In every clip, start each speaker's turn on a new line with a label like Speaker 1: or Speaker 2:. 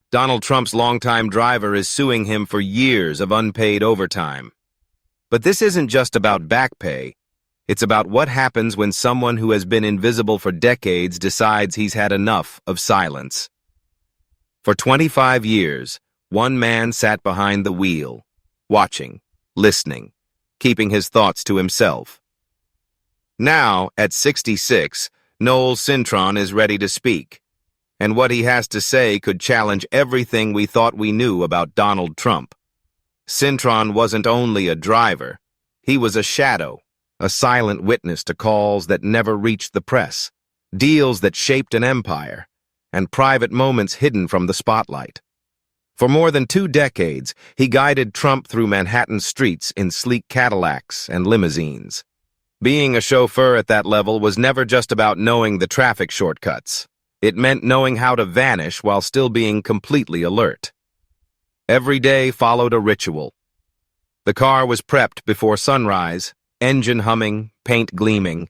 Speaker 1: Donald Trump's longtime driver is suing him for years of unpaid overtime. But this isn't just about back pay. It's about what happens when someone who has been invisible for decades decides he's had enough of silence. For 25 years, one man sat behind the wheel, watching, listening, keeping his thoughts to himself. Now, at 66, Noel Cintron is ready to speak, and what he has to say could challenge everything we thought we knew about Donald Trump. Cintron wasn't only a driver, he was a shadow, a silent witness to calls that never reached the press, deals that shaped an empire, and private moments hidden from the spotlight. For more than 2 decades, he guided Trump through Manhattan streets in sleek Cadillacs and limousines. Being a chauffeur at that level was never just about knowing the traffic shortcuts. It meant knowing how to vanish while still being completely alert. Every day followed a ritual. The car was prepped before sunrise, engine humming, paint gleaming.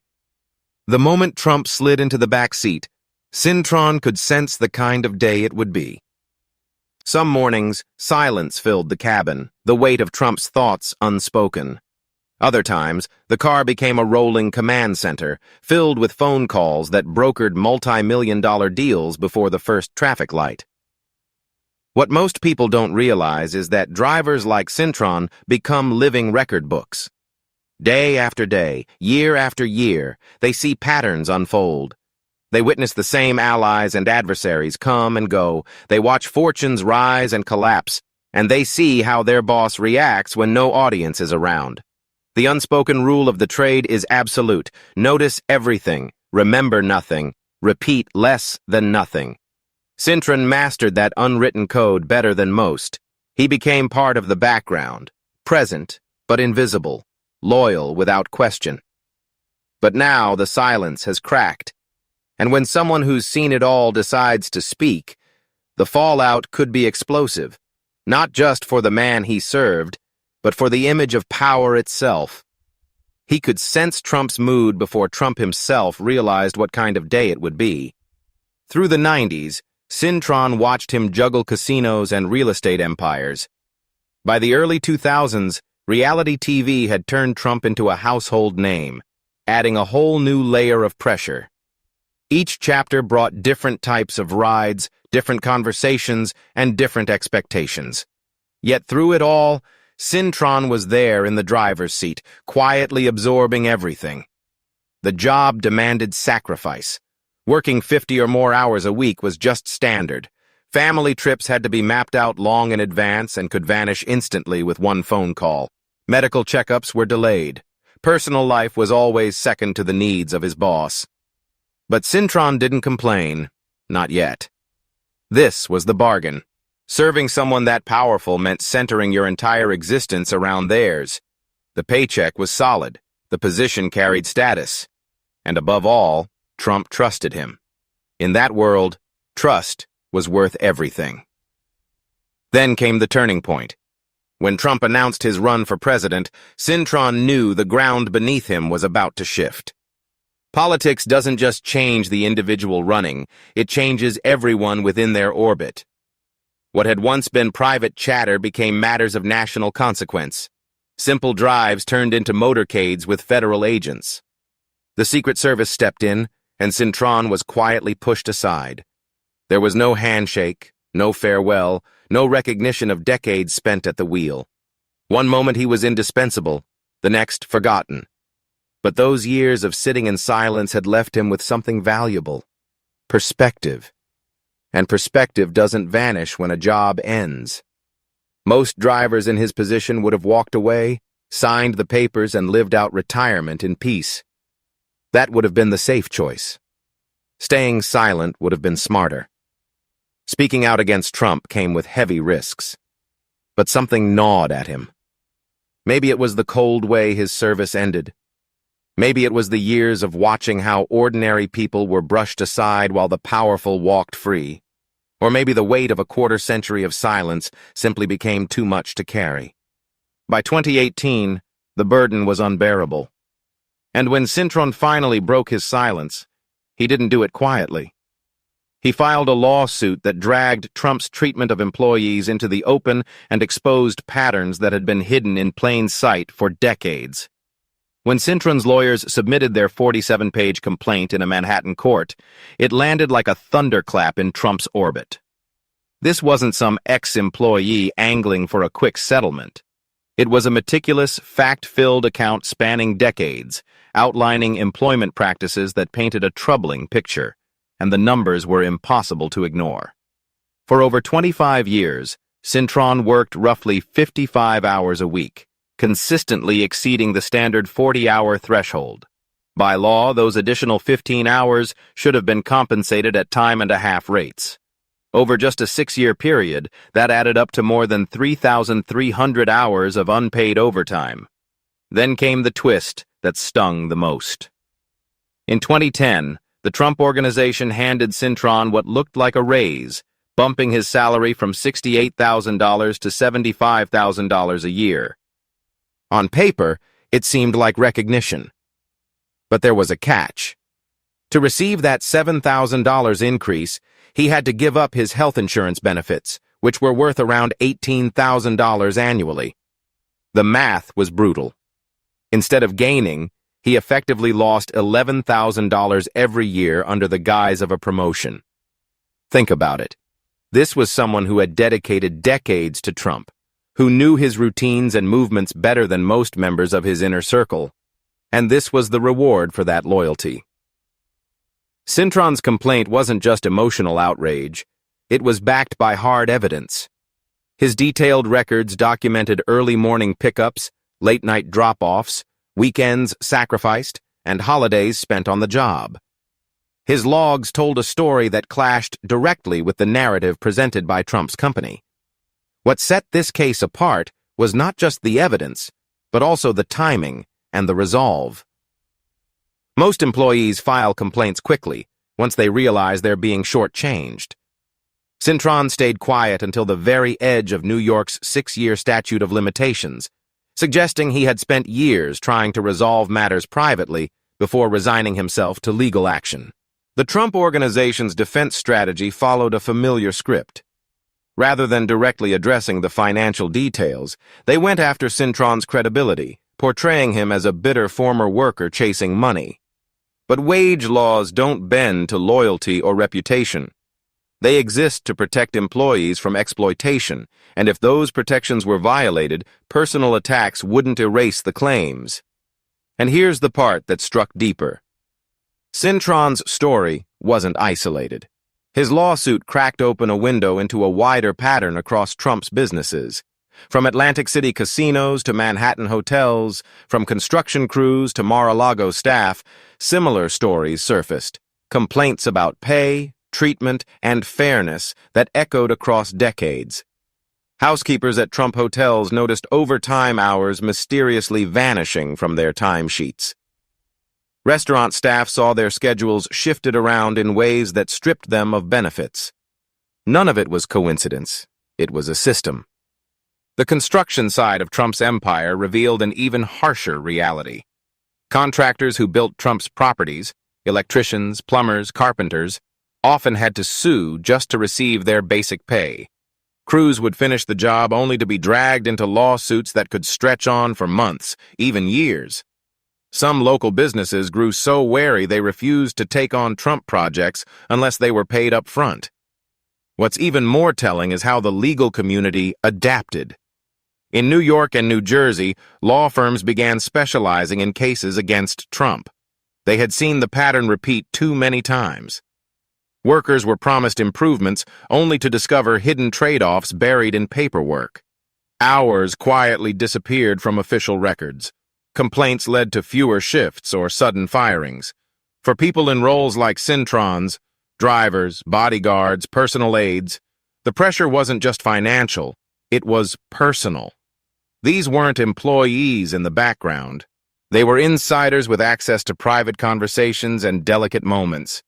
Speaker 1: The moment Trump slid into the back seat, Cintron could sense the kind of day it would be. Some mornings, silence filled the cabin, the weight of Trump's thoughts unspoken. Other times, the car became a rolling command center, filled with phone calls that brokered multi-million-dollar deals before the first traffic light. What most people don't realize is that drivers like Cintron become living record books. Day after day, year after year, they see patterns unfold. They witness the same allies and adversaries come and go. They watch fortunes rise and collapse, and they see how their boss reacts when no audience is around. The unspoken rule of the trade is absolute. Notice everything, remember nothing, repeat less than nothing. Cintron mastered that unwritten code better than most. He became part of the background, present but invisible, loyal without question. But now the silence has cracked, and when someone who's seen it all decides to speak, the fallout could be explosive, not just for the man he served, but for the image of power itself. He could sense Trump's mood before Trump himself realized what kind of day it would be. Through the 90s, Cintron watched him juggle casinos and real estate empires. By the early 2000s, reality TV had turned Trump into a household name, adding a whole new layer of pressure. Each chapter brought different types of rides, different conversations, and different expectations. Yet through it all, Cintron was there in the driver's seat, quietly absorbing everything. The job demanded sacrifice. Working 50 or more hours a week was just standard. Family trips had to be mapped out long in advance and could vanish instantly with one phone call. Medical checkups were delayed. Personal life was always second to the needs of his boss. But Cintron didn't complain. Not yet. This was the bargain. Serving someone that powerful meant centering your entire existence around theirs. The paycheck was solid. The position carried status. And above all, Trump trusted him. In that world, trust was worth everything. Then came the turning point. When Trump announced his run for president, Cintron knew the ground beneath him was about to shift. Politics doesn't just change the individual running, it changes everyone within their orbit. What had once been private chatter became matters of national consequence. Simple drives turned into motorcades with federal agents. The Secret Service stepped in, and Cintron was quietly pushed aside. There was no handshake, no farewell, no recognition of decades spent at the wheel. One moment he was indispensable, the next forgotten. But those years of sitting in silence had left him with something valuable: perspective. And perspective doesn't vanish when a job ends. Most drivers in his position would have walked away, signed the papers, and lived out retirement in peace. That would have been the safe choice. Staying silent would have been smarter. Speaking out against Trump came with heavy risks. But something gnawed at him. Maybe it was the cold way his service ended. Maybe it was the years of watching how ordinary people were brushed aside while the powerful walked free. Or maybe the weight of a quarter-century of silence simply became too much to carry. By 2018, the burden was unbearable. And when Cintron finally broke his silence, he didn't do it quietly. He filed a lawsuit that dragged Trump's treatment of employees into the open and exposed patterns that had been hidden in plain sight for decades. When Cintron's lawyers submitted their 47-page complaint in a Manhattan court, it landed like a thunderclap in Trump's orbit. This wasn't some ex-employee angling for a quick settlement. It was a meticulous, fact-filled account spanning decades, outlining employment practices that painted a troubling picture, and the numbers were impossible to ignore. For over 25 years, Cintron worked roughly 55 hours a week, consistently exceeding the standard 40-hour threshold. By law, those additional 15 hours should have been compensated at time-and-a-half rates. Over just a 6-year period, that added up to more than 3,300 hours of unpaid overtime. Then came the twist that stung the most. In 2010, the Trump Organization handed Cintron what looked like a raise, bumping his salary from $68,000 to $75,000 a year. On paper, it seemed like recognition. But there was a catch. To receive that $7,000 increase, he had to give up his health insurance benefits, which were worth around $18,000 annually. The math was brutal. Instead of gaining, he effectively lost $11,000 every year under the guise of a promotion. Think about it. This was someone who had dedicated decades to Trump, who knew his routines and movements better than most members of his inner circle. And this was the reward for that loyalty. Cintron's complaint wasn't just emotional outrage. It was backed by hard evidence. His detailed records documented early morning pickups, late-night drop-offs, weekends sacrificed, and holidays spent on the job. His logs told a story that clashed directly with the narrative presented by Trump's company. What set this case apart was not just the evidence, but also the timing and the resolve. Most employees file complaints quickly, once they realize they're being shortchanged. Cintron stayed quiet until the very edge of New York's 6-year statute of limitations, suggesting he had spent years trying to resolve matters privately before resigning himself to legal action. The Trump Organization's defense strategy followed a familiar script. Rather than directly addressing the financial details, they went after Cintron's credibility, portraying him as a bitter former worker chasing money. But wage laws don't bend to loyalty or reputation. They exist to protect employees from exploitation, and if those protections were violated, personal attacks wouldn't erase the claims. And here's the part that struck deeper. Cintron's story wasn't isolated. His lawsuit cracked open a window into a wider pattern across Trump's businesses. From Atlantic City casinos to Manhattan hotels, from construction crews to Mar-a-Lago staff, similar stories surfaced. Complaints about pay, treatment, and fairness that echoed across decades. Housekeepers at Trump hotels noticed overtime hours mysteriously vanishing from their timesheets. Restaurant staff saw their schedules shifted around in ways that stripped them of benefits. None of it was coincidence. It was a system. The construction side of Trump's empire revealed an even harsher reality. Contractors who built Trump's properties, electricians, plumbers, carpenters, often had to sue just to receive their basic pay. Crews would finish the job only to be dragged into lawsuits that could stretch on for months, even years. Some local businesses grew so wary they refused to take on Trump projects unless they were paid up front. What's even more telling is how the legal community adapted. In New York and New Jersey, law firms began specializing in cases against Trump. They had seen the pattern repeat too many times. Workers were promised improvements only to discover hidden trade-offs buried in paperwork. Hours quietly disappeared from official records. Complaints led to fewer shifts or sudden firings. For people in roles like Cintron's, drivers, bodyguards, personal aides, the pressure wasn't just financial, it was personal. These weren't employees in the background. They were insiders with access to private conversations and delicate moments.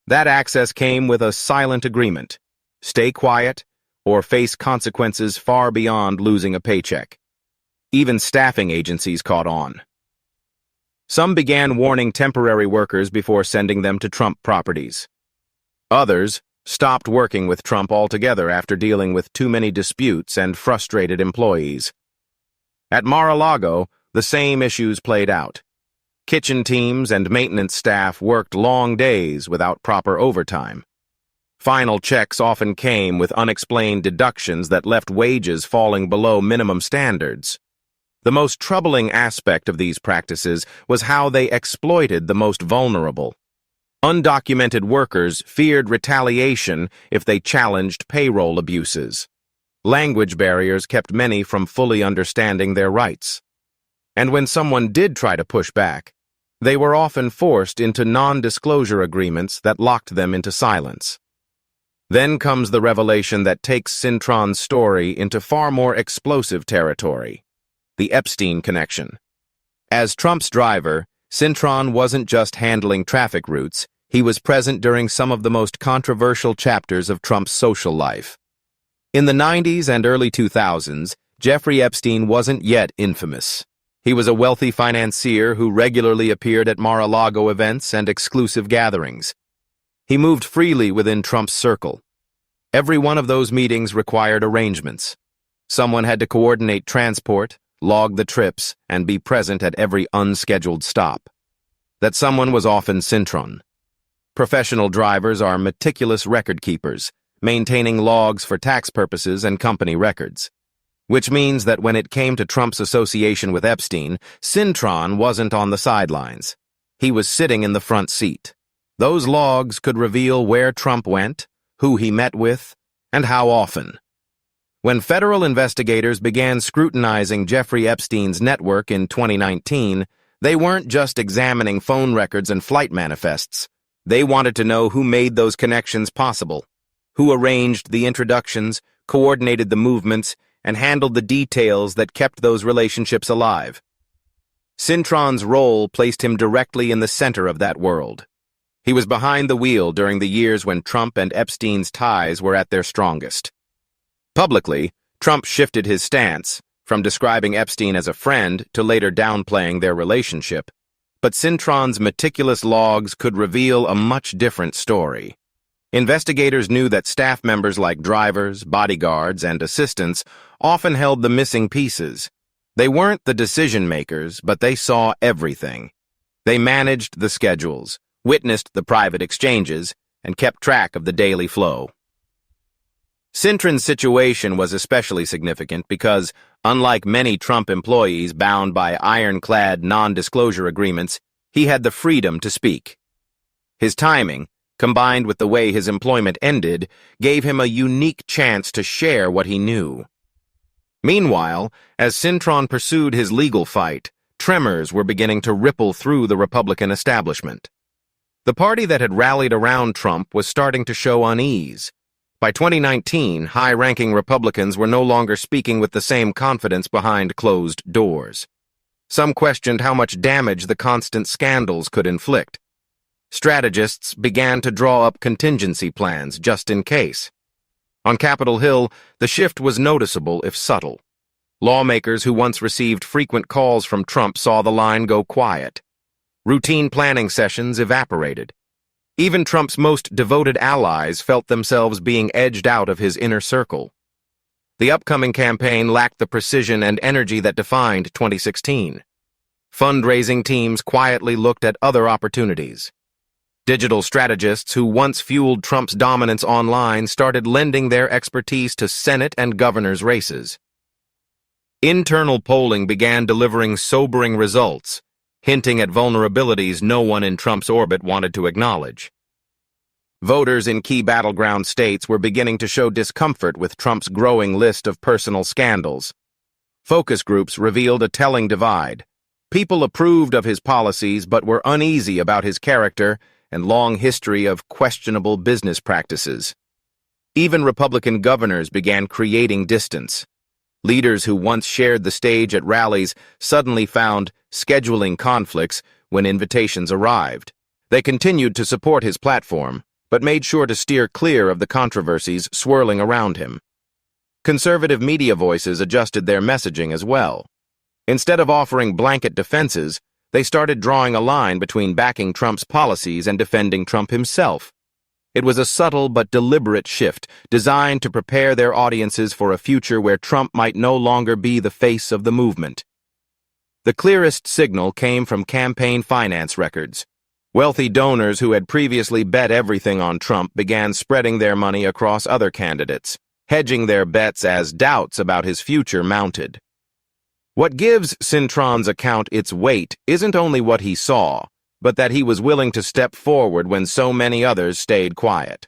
Speaker 1: That access came with a silent agreement: stay quiet or face consequences far beyond losing a paycheck. Even staffing agencies caught on. Some began warning temporary workers before sending them to Trump properties. Others, stopped working with Trump altogether after dealing with too many disputes and frustrated employees. At Mar-a-Lago, the same issues played out. Kitchen teams and maintenance staff worked long days without proper overtime. Final checks often came with unexplained deductions that left wages falling below minimum standards. The most troubling aspect of these practices was how they exploited the most vulnerable. Undocumented workers feared retaliation if they challenged payroll abuses. Language barriers kept many from fully understanding their rights. And when someone did try to push back, they were often forced into non-disclosure agreements that locked them into silence. Then comes the revelation that takes Cintron's story into far more explosive territory: the Epstein connection. As Trump's driver, Cintron wasn't just handling traffic routes, he was present during some of the most controversial chapters of Trump's social life. In the 90s and early 2000s, Jeffrey Epstein wasn't yet infamous. He was a wealthy financier who regularly appeared at Mar-a-Lago events and exclusive gatherings. He moved freely within Trump's circle. Every one of those meetings required arrangements. Someone had to coordinate transport, log the trips, and be present at every unscheduled stop. That someone was often Cintron. Professional drivers are meticulous record keepers, maintaining logs for tax purposes and company records. Which means that when it came to Trump's association with Epstein, Cintron wasn't on the sidelines. He was sitting in the front seat. Those logs could reveal where Trump went, who he met with, and how often. When federal investigators began scrutinizing Jeffrey Epstein's network in 2019, they weren't just examining phone records and flight manifests. They wanted to know who made those connections possible, who arranged the introductions, coordinated the movements, and handled the details that kept those relationships alive. Cintron's role placed him directly in the center of that world. He was behind the wheel during the years when Trump and Epstein's ties were at their strongest. Publicly, Trump shifted his stance, from describing Epstein as a friend to later downplaying their relationship. But Cintron's meticulous logs could reveal a much different story. Investigators knew that staff members like drivers, bodyguards, and assistants often held the missing pieces. They weren't the decision-makers, but they saw everything. They managed the schedules, witnessed the private exchanges, and kept track of the daily flow. Cintron's situation was especially significant because, unlike many Trump employees bound by ironclad non-disclosure agreements, he had the freedom to speak. His timing, combined with the way his employment ended, gave him a unique chance to share what he knew. Meanwhile, as Cintron pursued his legal fight, tremors were beginning to ripple through the Republican establishment. The party that had rallied around Trump was starting to show unease. By 2019, high-ranking Republicans were no longer speaking with the same confidence behind closed doors. Some questioned how much damage the constant scandals could inflict. Strategists began to draw up contingency plans just in case. On Capitol Hill, the shift was noticeable if subtle. Lawmakers who once received frequent calls from Trump saw the line go quiet. Routine planning sessions evaporated. Even Trump's most devoted allies felt themselves being edged out of his inner circle. The upcoming campaign lacked the precision and energy that defined 2016. Fundraising teams quietly looked at other opportunities. Digital strategists who once fueled Trump's dominance online started lending their expertise to Senate and governor's races. Internal polling began delivering sobering results, hinting at vulnerabilities no one in Trump's orbit wanted to acknowledge. Voters in key battleground states were beginning to show discomfort with Trump's growing list of personal scandals. Focus groups revealed a telling divide. People approved of his policies but were uneasy about his character and long history of questionable business practices. Even Republican governors began creating distance. Leaders who once shared the stage at rallies suddenly found scheduling conflicts when invitations arrived. They continued to support his platform, but made sure to steer clear of the controversies swirling around him. Conservative media voices adjusted their messaging as well. Instead of offering blanket defenses, they started drawing a line between backing Trump's policies and defending Trump himself. It was a subtle but deliberate shift, designed to prepare their audiences for a future where Trump might no longer be the face of the movement. The clearest signal came from campaign finance records. Wealthy donors who had previously bet everything on Trump began spreading their money across other candidates, hedging their bets as doubts about his future mounted. What gives Cintron's account its weight isn't only what he saw, but that he was willing to step forward when so many others stayed quiet.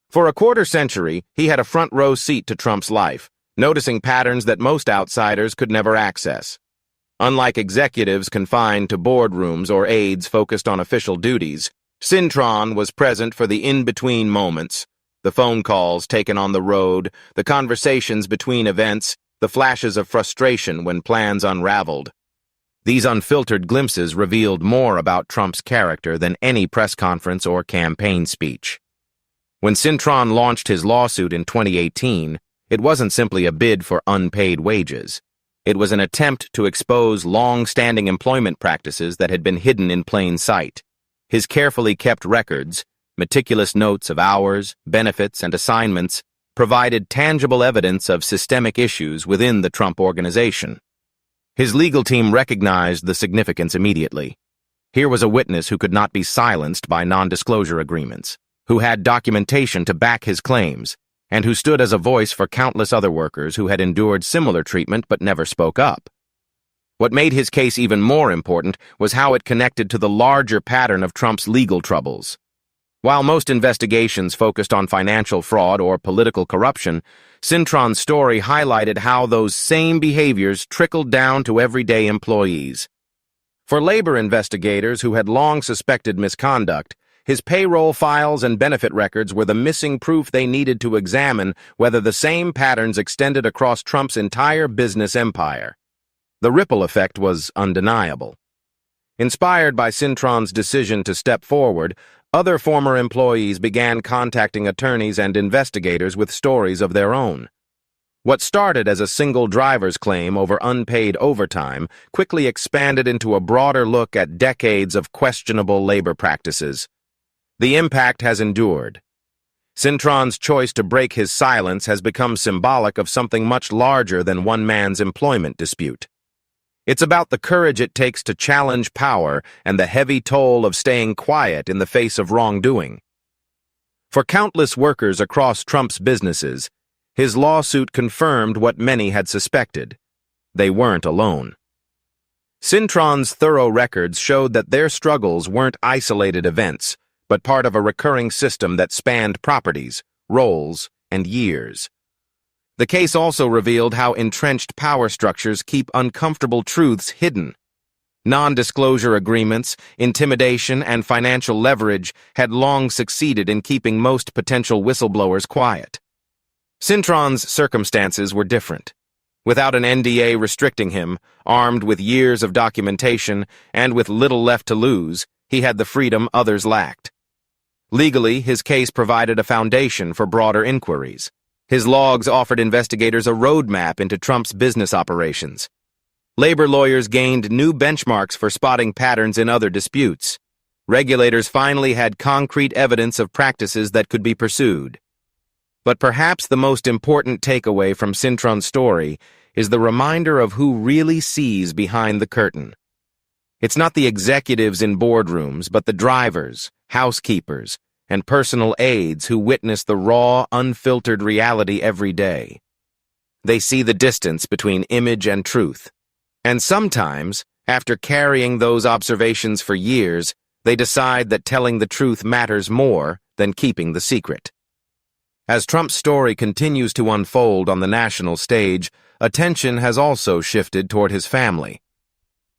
Speaker 1: For a quarter-century, he had a front-row seat to Trump's life, noticing patterns that most outsiders could never access. Unlike executives confined to boardrooms or aides focused on official duties, Cintron was present for the in-between moments, the phone calls taken on the road, the conversations between events, the flashes of frustration when plans unraveled. These unfiltered glimpses revealed more about Trump's character than any press conference or campaign speech. When Cintron launched his lawsuit in 2018, it wasn't simply a bid for unpaid wages. It was an attempt to expose long-standing employment practices that had been hidden in plain sight. His carefully kept records, meticulous notes of hours, benefits, and assignments, provided tangible evidence of systemic issues within the Trump organization. His legal team recognized the significance immediately. Here was a witness who could not be silenced by non-disclosure agreements, who had documentation to back his claims, and who stood as a voice for countless other workers who had endured similar treatment but never spoke up. What made his case even more important was how it connected to the larger pattern of Trump's legal troubles. While most investigations focused on financial fraud or political corruption, Cintron's story highlighted how those same behaviors trickled down to everyday employees. For labor investigators who had long suspected misconduct, his payroll files and benefit records were the missing proof they needed to examine whether the same patterns extended across Trump's entire business empire. The ripple effect was undeniable. Inspired by Cintron's decision to step forward, other former employees began contacting attorneys and investigators with stories of their own. What started as a single driver's claim over unpaid overtime quickly expanded into a broader look at decades of questionable labor practices. The impact has endured. Cintron's choice to break his silence has become symbolic of something much larger than one man's employment dispute. It's about the courage it takes to challenge power and the heavy toll of staying quiet in the face of wrongdoing. For countless workers across Trump's businesses, his lawsuit confirmed what many had suspected. They weren't alone. Cintron's thorough records showed that their struggles weren't isolated events, but part of a recurring system that spanned properties, roles, and years. The case also revealed how entrenched power structures keep uncomfortable truths hidden. Non-disclosure agreements, intimidation, and financial leverage had long succeeded in keeping most potential whistleblowers quiet. Cintron's circumstances were different. Without an NDA restricting him, armed with years of documentation, and with little left to lose, he had the freedom others lacked. Legally, his case provided a foundation for broader inquiries. His logs offered investigators a roadmap into Trump's business operations. Labor lawyers gained new benchmarks for spotting patterns in other disputes. Regulators finally had concrete evidence of practices that could be pursued. But perhaps the most important takeaway from Cintron's story is the reminder of who really sees behind the curtain. It's not the executives in boardrooms, but the drivers, housekeepers, and personal aides who witness the raw, unfiltered reality every day. They see the distance between image and truth. And sometimes, after carrying those observations for years, they decide that telling the truth matters more than keeping the secret. As Trump's story continues to unfold on the national stage, attention has also shifted toward his family.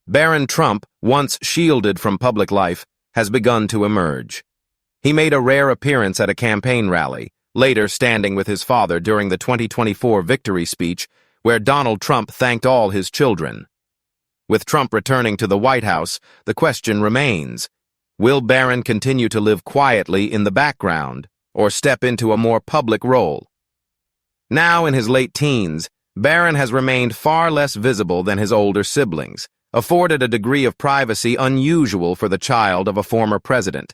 Speaker 1: Barron Trump, once shielded from public life, has begun to emerge. He made a rare appearance at a campaign rally, later standing with his father during the 2024 victory speech, where Donald Trump thanked all his children. With Trump returning to the White House, the question remains, will Barron continue to live quietly in the background, or step into a more public role? Now in his late teens, Barron has remained far less visible than his older siblings, afforded a degree of privacy unusual for the child of a former president.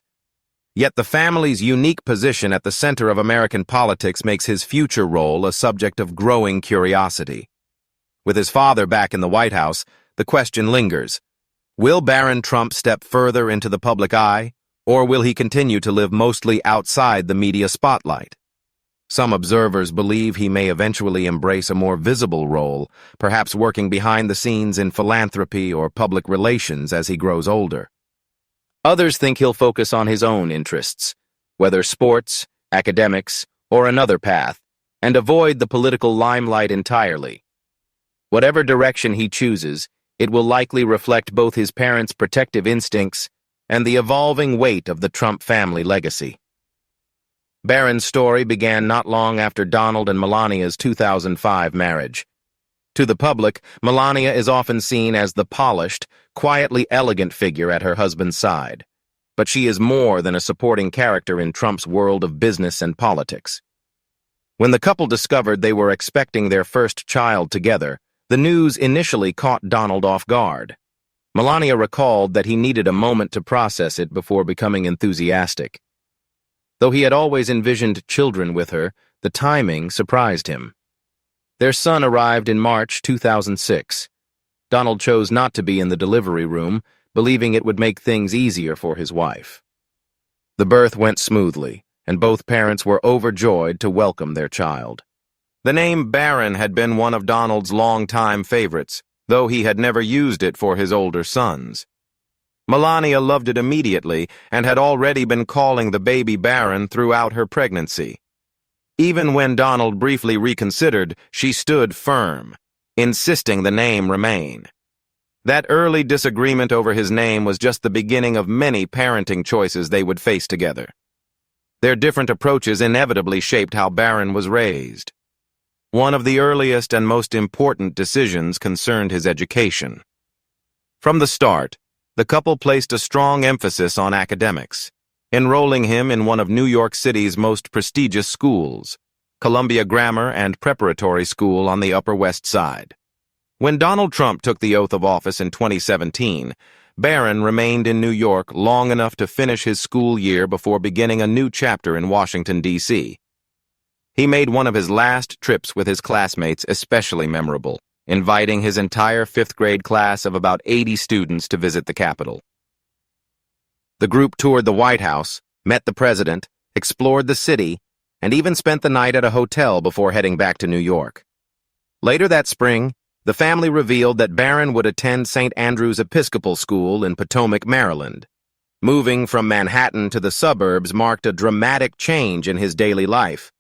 Speaker 1: Yet the family's unique position at the center of American politics makes his future role a subject of growing curiosity. With his father back in the White House, the question lingers. Will Barron Trump step further into the public eye, or will he continue to live mostly outside the media spotlight? Some observers believe he may eventually embrace a more visible role, perhaps working behind the scenes in philanthropy or public relations as he grows older. Others think he'll focus on his own interests, whether sports, academics, or another path, and avoid the political limelight entirely. Whatever direction he chooses, it will likely reflect both his parents' protective instincts and the evolving weight of the Trump family legacy. Barron's story began not long after Donald and Melania's 2005 marriage. To the public, Melania is often seen as the polished, quietly elegant figure at her husband's side. But she is more than a supporting character in Trump's world of business and politics. When the couple discovered they were expecting their first child together, the news initially caught Donald off guard. Melania recalled that he needed a moment to process it before becoming enthusiastic. Though he had always envisioned children with her, the timing surprised him. Their son arrived in March 2006. Donald chose not to be in the delivery room, believing it would make things easier for his wife. The birth went smoothly, and both parents were overjoyed to welcome their child. The name Barron had been one of Donald's longtime favorites, though he had never used it for his older sons. Melania loved it immediately and had already been calling the baby Barron throughout her pregnancy. Even when Donald briefly reconsidered, she stood firm, insisting the name remain. That early disagreement over his name was just the beginning of many parenting choices they would face together. Their different approaches inevitably shaped how Barron was raised. One of the earliest and most important decisions concerned his education. From the start, the couple placed a strong emphasis on academics, enrolling him in one of New York City's most prestigious schools, Columbia Grammar and Preparatory School on the Upper West Side. When Donald Trump took the oath of office in 2017, Barron remained in New York long enough to finish his school year before beginning a new chapter in Washington, D.C. He made one of his last trips with his classmates especially memorable, inviting his entire fifth-grade class of about 80 students to visit the Capitol. The group toured the White House, met the president, explored the city, and even spent the night at a hotel before heading back to New York. Later that spring, the family revealed that Barron would attend St. Andrew's Episcopal School in Potomac, Maryland. Moving from Manhattan to the suburbs marked a dramatic change in his daily life.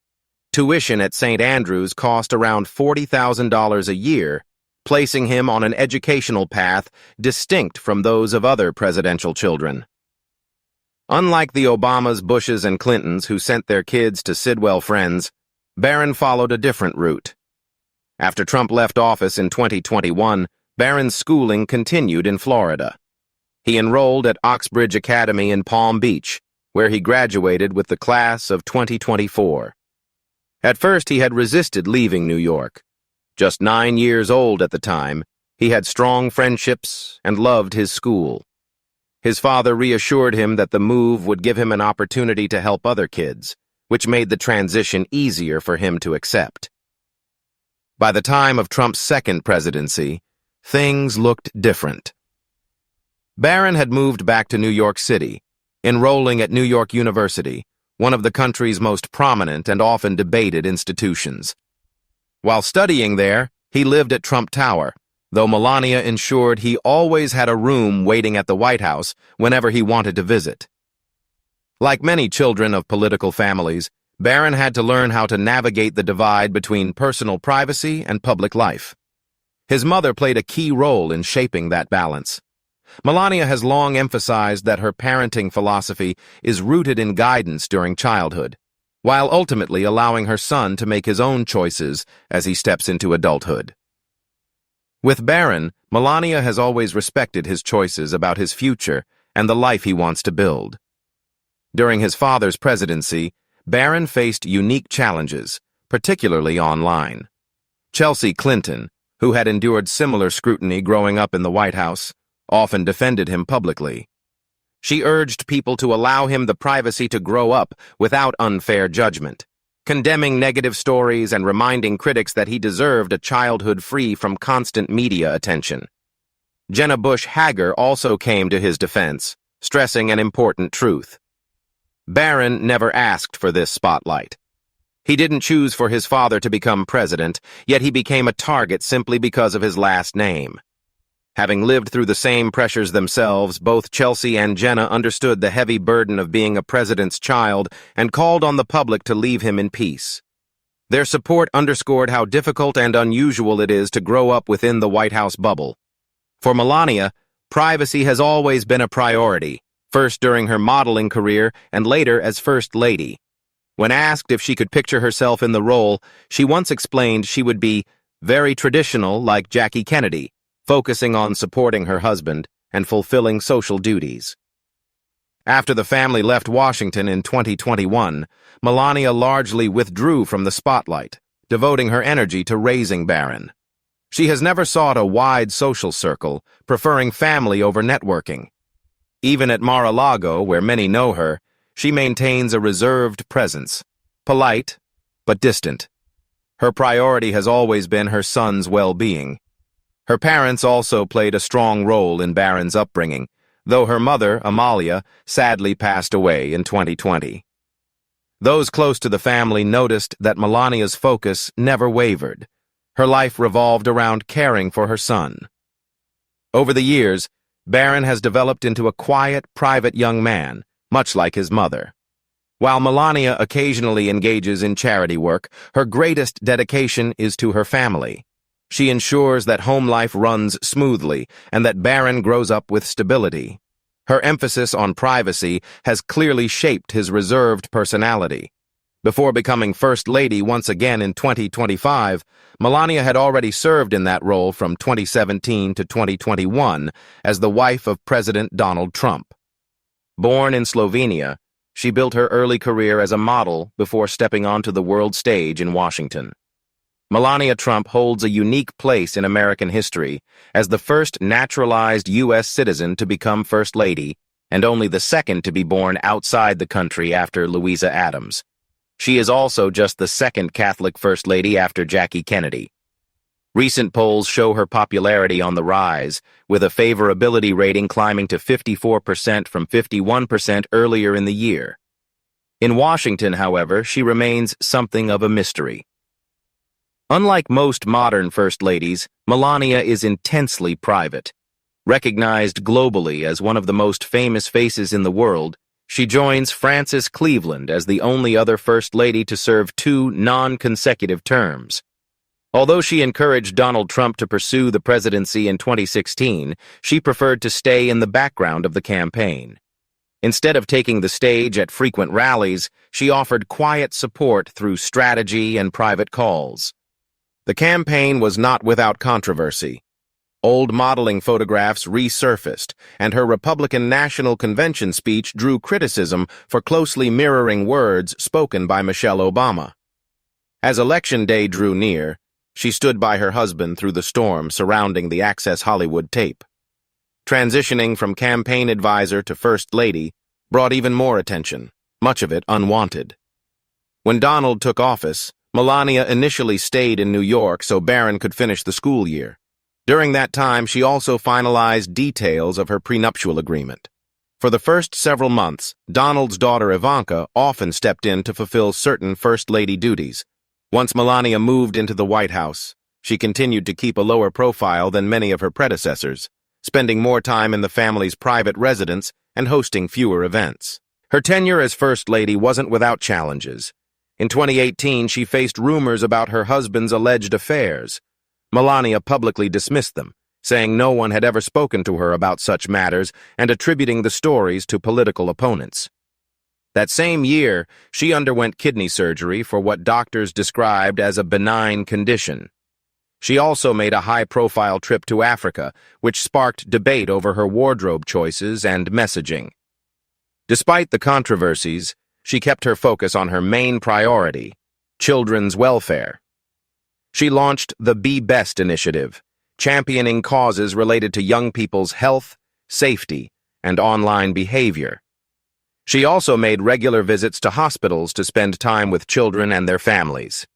Speaker 1: Tuition at St. Andrew's cost around $40,000 a year, placing him on an educational path distinct from those of other presidential children. Unlike the Obamas, Bushes, and Clintons who sent their kids to Sidwell Friends, Barron followed a different route. After Trump left office in 2021, Barron's schooling continued in Florida. He enrolled at Oxbridge Academy in Palm Beach, where he graduated with the class of 2024. At first, he had resisted leaving New York. Just 9 years old at the time, he had strong friendships and loved his school. His father reassured him that the move would give him an opportunity to help other kids, which made the transition easier for him to accept. By the time of Trump's second presidency, things looked different. Barron had moved back to New York City, enrolling at New York University, one of the country's most prominent and often debated institutions. While studying there, he lived at Trump Tower, though Melania ensured he always had a room waiting at the White House whenever he wanted to visit. Like many children of political families, Barron had to learn how to navigate the divide between personal privacy and public life. His mother played a key role in shaping that balance. Melania has long emphasized that her parenting philosophy is rooted in guidance during childhood, while ultimately allowing her son to make his own choices as he steps into adulthood. With Barron, Melania has always respected his choices about his future and the life he wants to build. During his father's presidency, Barron faced unique challenges, particularly online. Chelsea Clinton, who had endured similar scrutiny growing up in the White House, often defended him publicly. She urged people to allow him the privacy to grow up without unfair judgment, condemning negative stories and reminding critics that he deserved a childhood free from constant media attention. Jenna Bush Hager also came to his defense, stressing an important truth. Barron never asked for this spotlight. He didn't choose for his father to become president, yet he became a target simply because of his last name. Having lived through the same pressures themselves, both Chelsea and Jenna understood the heavy burden of being a president's child and called on the public to leave him in peace. Their support underscored how difficult and unusual it is to grow up within the White House bubble. For Melania, privacy has always been a priority, first during her modeling career and later as First Lady. When asked if she could picture herself in the role, she once explained she would be very traditional like Jackie Kennedy, focusing on supporting her husband and fulfilling social duties. After the family left Washington in 2021, Melania largely withdrew from the spotlight, devoting her energy to raising Barron. She has never sought a wide social circle, preferring family over networking. Even at Mar-a-Lago, where many know her, she maintains a reserved presence, polite but distant. Her priority has always been her son's well-being. Her parents also played a strong role in Barron's upbringing, though her mother, Amalia, sadly passed away in 2020. Those close to the family noticed that Melania's focus never wavered. Her life revolved around caring for her son. Over the years, Barron has developed into a quiet, private young man, much like his mother. While Melania occasionally engages in charity work, her greatest dedication is to her family. She ensures that home life runs smoothly and that Barron grows up with stability. Her emphasis on privacy has clearly shaped his reserved personality. Before becoming First Lady once again in 2025, Melania had already served in that role from 2017 to 2021 as the wife of President Donald Trump. Born in Slovenia, she built her early career as a model before stepping onto the world stage in Washington. Melania Trump holds a unique place in American history as the first naturalized U.S. citizen to become First Lady and only the second to be born outside the country after Louisa Adams. She is also just the second Catholic First Lady after Jackie Kennedy. Recent polls show her popularity on the rise, with a favorability rating climbing to 54% from 51% earlier in the year. In Washington, however, she remains something of a mystery. Unlike most modern First Ladies, Melania is intensely private. Recognized globally as one of the most famous faces in the world, she joins Frances Cleveland as the only other First Lady to serve 2 non-consecutive terms. Although she encouraged Donald Trump to pursue the presidency in 2016, she preferred to stay in the background of the campaign. Instead of taking the stage at frequent rallies, she offered quiet support through strategy and private calls. The campaign was not without controversy. Old modeling photographs resurfaced, and her Republican National Convention speech drew criticism for closely mirroring words spoken by Michelle Obama. As Election Day drew near, she stood by her husband through the storm surrounding the Access Hollywood tape. Transitioning from campaign advisor to First Lady brought even more attention, much of it unwanted. When Donald took office, Melania initially stayed in New York so Barron could finish the school year. During that time, she also finalized details of her prenuptial agreement. For the first several months, Donald's daughter Ivanka often stepped in to fulfill certain First Lady duties. Once Melania moved into the White House, she continued to keep a lower profile than many of her predecessors, spending more time in the family's private residence and hosting fewer events. Her tenure as First Lady wasn't without challenges. In 2018, she faced rumors about her husband's alleged affairs. Melania publicly dismissed them, saying no one had ever spoken to her about such matters and attributing the stories to political opponents. That same year, she underwent kidney surgery for what doctors described as a benign condition. She also made a high-profile trip to Africa, which sparked debate over her wardrobe choices and messaging. Despite the controversies, she kept her focus on her main priority, children's welfare. She launched the Be Best initiative, championing causes related to young people's health, safety, and online behavior. She also made regular visits to hospitals to spend time with children and their families.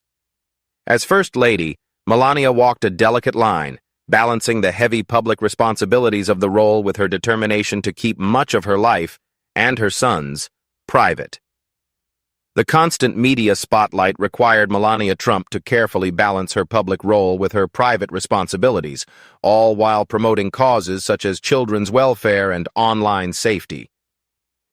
Speaker 1: As First Lady, Melania walked a delicate line, balancing the heavy public responsibilities of the role with her determination to keep much of her life, and her sons, private. The constant media spotlight required Melania Trump to carefully balance her public role with her private responsibilities, all while promoting causes such as children's welfare and online safety.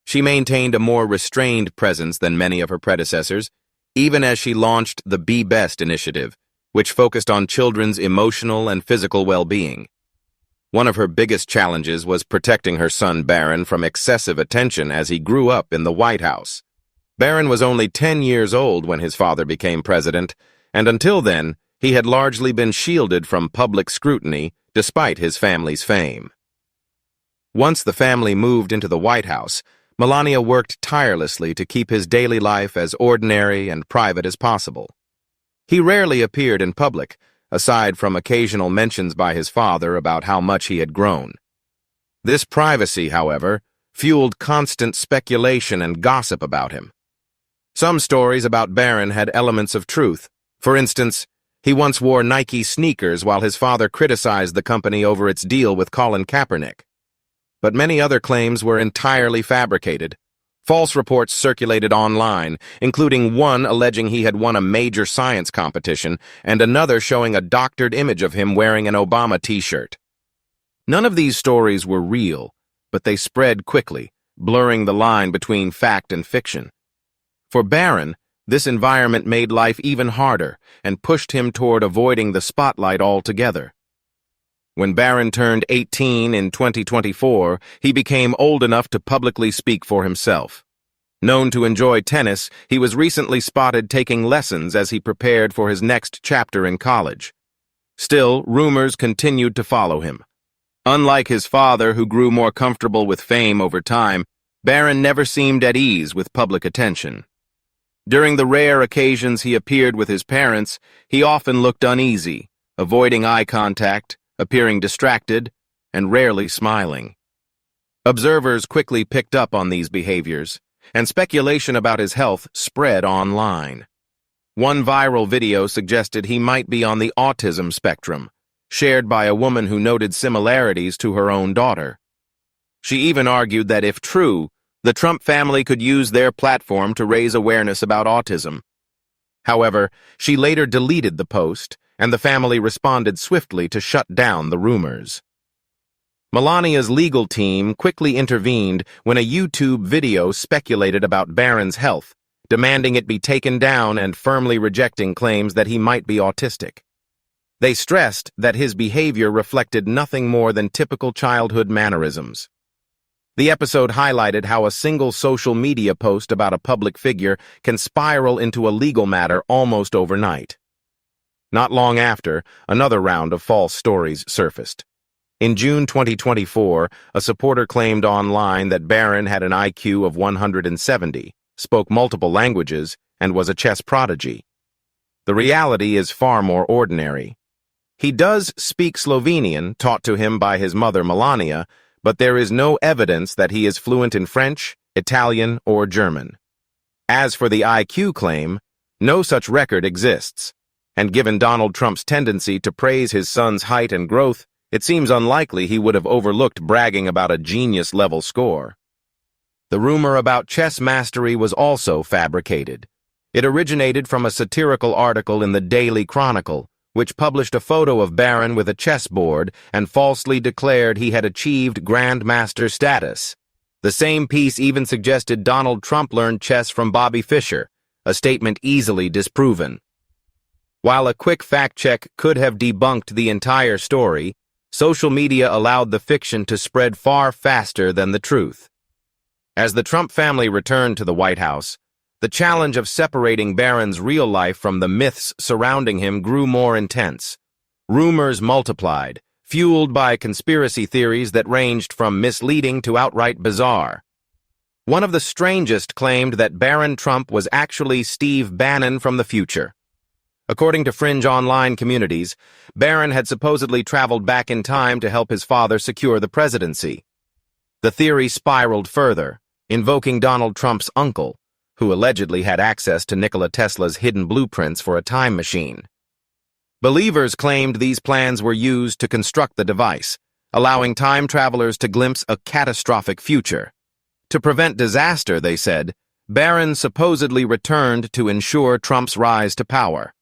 Speaker 1: She maintained a more restrained presence than many of her predecessors, even as she launched the Be Best initiative, which focused on children's emotional and physical well-being. One of her biggest challenges was protecting her son Barron from excessive attention as he grew up in the White House. Barron was only 10 years old when his father became president, and until then, he had largely been shielded from public scrutiny despite his family's fame. Once the family moved into the White House, Melania worked tirelessly to keep his daily life as ordinary and private as possible. He rarely appeared in public, aside from occasional mentions by his father about how much he had grown. This privacy, however, fueled constant speculation and gossip about him. Some stories about Barron had elements of truth. For instance, he once wore Nike sneakers while his father criticized the company over its deal with Colin Kaepernick. But many other claims were entirely fabricated. False reports circulated online, including one alleging he had won a major science competition and another showing a doctored image of him wearing an Obama t-shirt. None of these stories were real, but they spread quickly, blurring the line between fact and fiction. For Barron, this environment made life even harder and pushed him toward avoiding the spotlight altogether. When Barron turned 18 in 2024, he became old enough to publicly speak for himself. Known to enjoy tennis, he was recently spotted taking lessons as he prepared for his next chapter in college. Still, rumors continued to follow him. Unlike his father, who grew more comfortable with fame over time, Barron never seemed at ease with public attention. During the rare occasions he appeared with his parents, he often looked uneasy, avoiding eye contact, appearing distracted, and rarely smiling. Observers quickly picked up on these behaviors, and speculation about his health spread online. One viral video suggested he might be on the autism spectrum, shared by a woman who noted similarities to her own daughter. She even argued that if true, the Trump family could use their platform to raise awareness about autism. However, she later deleted the post, and the family responded swiftly to shut down the rumors. Melania's legal team quickly intervened when a YouTube video speculated about Barron's health, demanding it be taken down and firmly rejecting claims that he might be autistic. They stressed that his behavior reflected nothing more than typical childhood mannerisms. The episode highlighted how a single social media post about a public figure can spiral into a legal matter almost overnight. Not long after, another round of false stories surfaced. In June 2024, a supporter claimed online that Barron had an IQ of 170, spoke multiple languages, and was a chess prodigy. The reality is far more ordinary. He does speak Slovenian, taught to him by his mother Melania, but there is no evidence that he is fluent in French, Italian, or German. As for the IQ claim, no such record exists. And given Donald Trump's tendency to praise his son's height and growth, it seems unlikely he would have overlooked bragging about a genius-level score. The rumor about chess mastery was also fabricated. It originated from a satirical article in the Daily Chronicle, which published a photo of Barron with a chessboard and falsely declared he had achieved Grandmaster status. The same piece even suggested Donald Trump learned chess from Bobby Fischer, a statement easily disproven. While a quick fact-check could have debunked the entire story, social media allowed the fiction to spread far faster than the truth. As the Trump family returned to the White House, the challenge of separating Barron's real life from the myths surrounding him grew more intense. Rumors multiplied, fueled by conspiracy theories that ranged from misleading to outright bizarre. One of the strangest claimed that Barron Trump was actually Steve Bannon from the future. According to fringe online communities, Barron had supposedly traveled back in time to help his father secure the presidency. The theory spiraled further, invoking Donald Trump's uncle, who allegedly had access to Nikola Tesla's hidden blueprints for a time machine. Believers claimed these plans were used to construct the device, allowing time travelers to glimpse a catastrophic future. To prevent disaster, they said, Barron supposedly returned to ensure Trump's rise to power.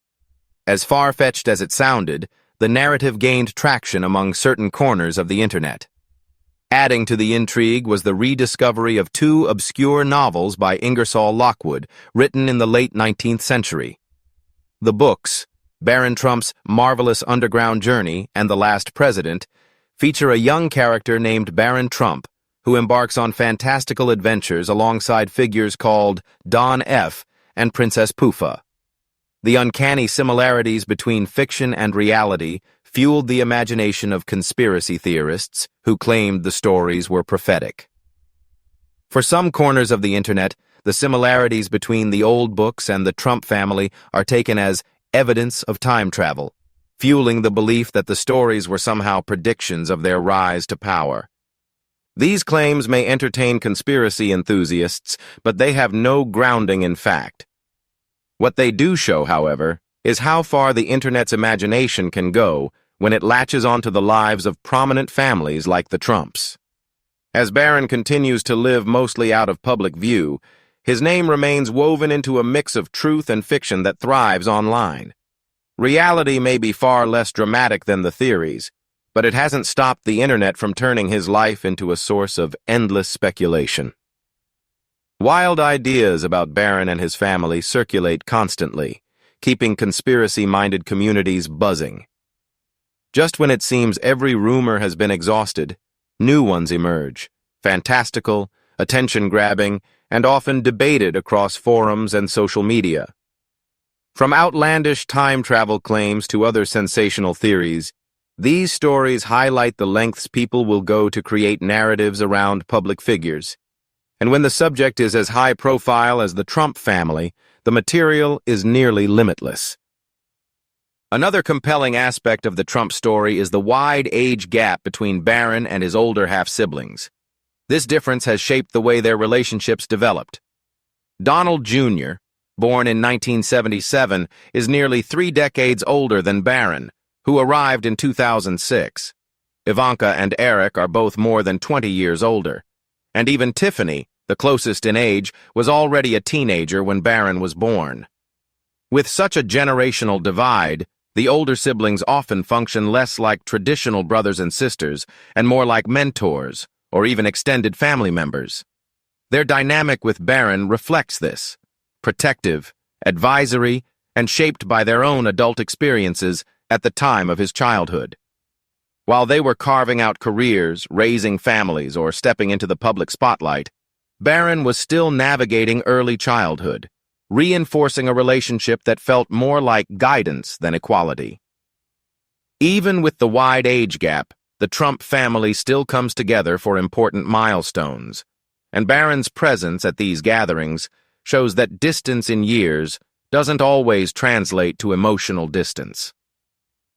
Speaker 1: As far-fetched as it sounded, the narrative gained traction among certain corners of the internet. Adding to the intrigue was the rediscovery of two obscure novels by Ingersoll Lockwood, written in the late 19th century. The books, Barron Trump's Marvelous Underground Journey and The Last President, feature a young character named Barron Trump, who embarks on fantastical adventures alongside figures called Don F. and Princess Poofa. The uncanny similarities between fiction and reality fueled the imagination of conspiracy theorists who claimed the stories were prophetic. For some corners of the internet, the similarities between the old books and the Trump family are taken as evidence of time travel, fueling the belief that the stories were somehow predictions of their rise to power. These claims may entertain conspiracy enthusiasts, but they have no grounding in fact. What they do show, however, is how far the internet's imagination can go when it latches onto the lives of prominent families like the Trumps. As Barron continues to live mostly out of public view, his name remains woven into a mix of truth and fiction that thrives online. Reality may be far less dramatic than the theories, but it hasn't stopped the internet from turning his life into a source of endless speculation. Wild ideas about Barron and his family circulate constantly, keeping conspiracy-minded communities buzzing. Just when it seems every rumor has been exhausted, new ones emerge, fantastical, attention-grabbing, and often debated across forums and social media. From outlandish time travel claims to other sensational theories, these stories highlight the lengths people will go to create narratives around public figures. And when the subject is as high profile as the Trump family, the material is nearly limitless. Another compelling aspect of the Trump story is the wide age gap between Barron and his older half-siblings. This difference has shaped the way their relationships developed. Donald Jr., born in 1977, is nearly 3 decades older than Barron, who arrived in 2006. Ivanka and Eric are both more than 20 years older. And even Tiffany, the closest in age, was already a teenager when Barron was born. With such a generational divide, the older siblings often function less like traditional brothers and sisters and more like mentors or even extended family members. Their dynamic with Barron reflects this: protective, advisory, and shaped by their own adult experiences at the time of his childhood. While they were carving out careers, raising families, or stepping into the public spotlight, Barron was still navigating early childhood, reinforcing a relationship that felt more like guidance than equality. Even with the wide age gap, the Trump family still comes together for important milestones, and Barron's presence at these gatherings shows that distance in years doesn't always translate to emotional distance.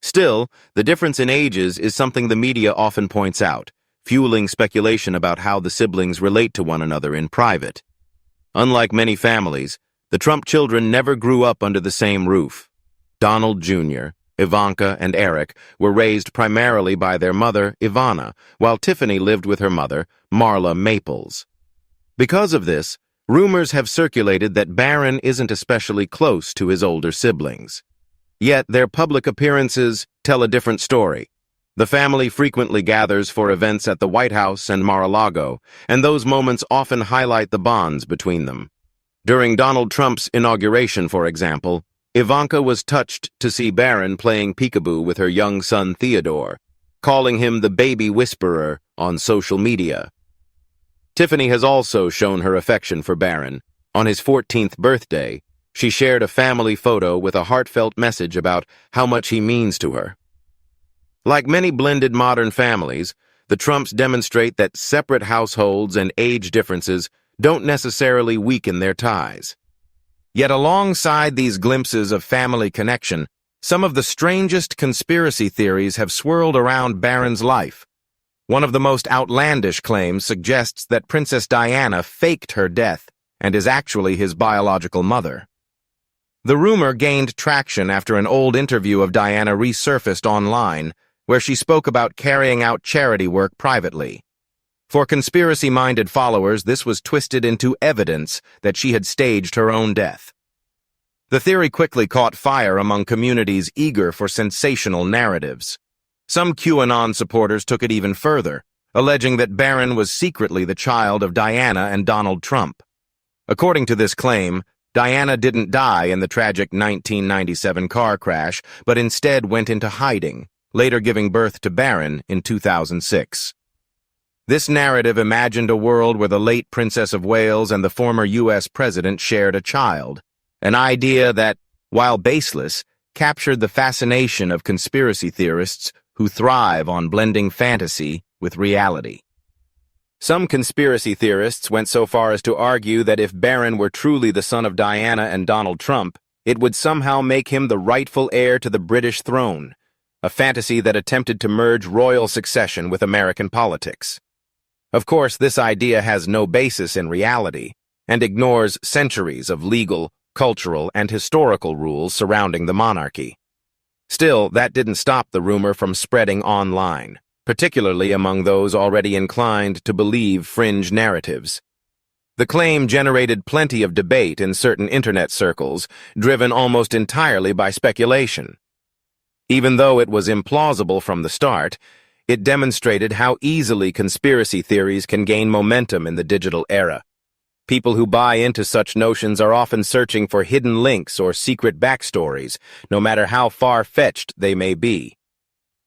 Speaker 1: Still, the difference in ages is something the media often points out, fueling speculation about how the siblings relate to one another in private. Unlike many families, the Trump children never grew up under the same roof. Donald Jr., Ivanka, and Eric were raised primarily by their mother, Ivana, while Tiffany lived with her mother, Marla Maples. Because of this, rumors have circulated that Barron isn't especially close to his older siblings. Yet their public appearances tell a different story. The family frequently gathers for events at the White House and Mar-a-Lago, and those moments often highlight the bonds between them. During Donald Trump's inauguration, for example, Ivanka was touched to see Barron playing peekaboo with her young son Theodore, calling him the baby whisperer on social media. Tiffany has also shown her affection for Barron. On his 14th birthday, she shared a family photo with a heartfelt message about how much he means to her. Like many blended modern families, the Trumps demonstrate that separate households and age differences don't necessarily weaken their ties. Yet alongside these glimpses of family connection, some of the strangest conspiracy theories have swirled around Barron's life. One of the most outlandish claims suggests that Princess Diana faked her death and is actually his biological mother. The rumor gained traction after an old interview of Diana resurfaced online, where she spoke about carrying out charity work privately. For conspiracy-minded followers, this was twisted into evidence that she had staged her own death. The theory quickly caught fire among communities eager for sensational narratives. Some QAnon supporters took it even further, alleging that Barron was secretly the child of Diana and Donald Trump. According to this claim, Diana didn't die in the tragic 1997 car crash, but instead went into hiding, later giving birth to Barron in 2006. This narrative imagined a world where the late Princess of Wales and the former U.S. president shared a child, an idea that, while baseless, captured the fascination of conspiracy theorists who thrive on blending fantasy with reality. Some conspiracy theorists went so far as to argue that if Barron were truly the son of Diana and Donald Trump, it would somehow make him the rightful heir to the British throne, a fantasy that attempted to merge royal succession with American politics. Of course, this idea has no basis in reality and ignores centuries of legal, cultural, and historical rules surrounding the monarchy. Still, that didn't stop the rumor from spreading online, particularly among those already inclined to believe fringe narratives. The claim generated plenty of debate in certain internet circles, driven almost entirely by speculation. Even though it was implausible from the start, it demonstrated how easily conspiracy theories can gain momentum in the digital era. People who buy into such notions are often searching for hidden links or secret backstories, no matter how far-fetched they may be.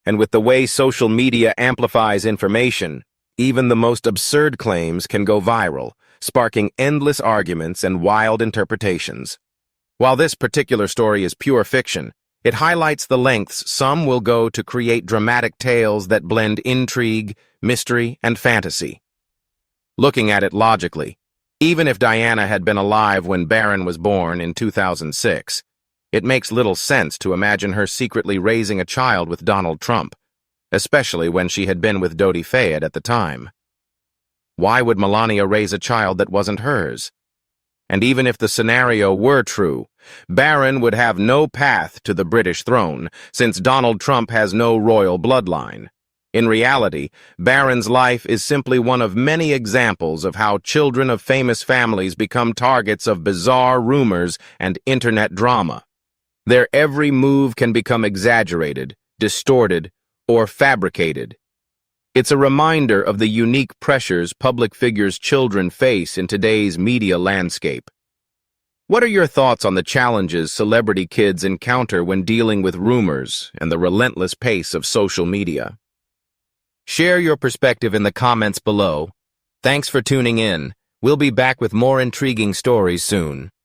Speaker 1: And with the way social media amplifies information, even the most absurd claims can go viral, sparking endless arguments and wild interpretations. While this particular story is pure fiction, it highlights the lengths some will go to create dramatic tales that blend intrigue, mystery, and fantasy. Looking at it logically, even if Diana had been alive when Barron was born in 2006, it makes little sense to imagine her secretly raising a child with Donald Trump, especially when she had been with Dodi Fayed at the time. Why would Melania raise a child that wasn't hers? And even if the scenario were true, Barron would have no path to the British throne, since Donald Trump has no royal bloodline. In reality, Barron's life is simply one of many examples of how children of famous families become targets of bizarre rumors and internet drama. Their every move can become exaggerated, distorted, or fabricated. It's a reminder of the unique pressures public figures' children face in today's media landscape. What are your thoughts on the challenges celebrity kids encounter when dealing with rumors and the relentless pace of social media? Share your perspective in the comments below. Thanks for tuning in. We'll be back with more intriguing stories soon.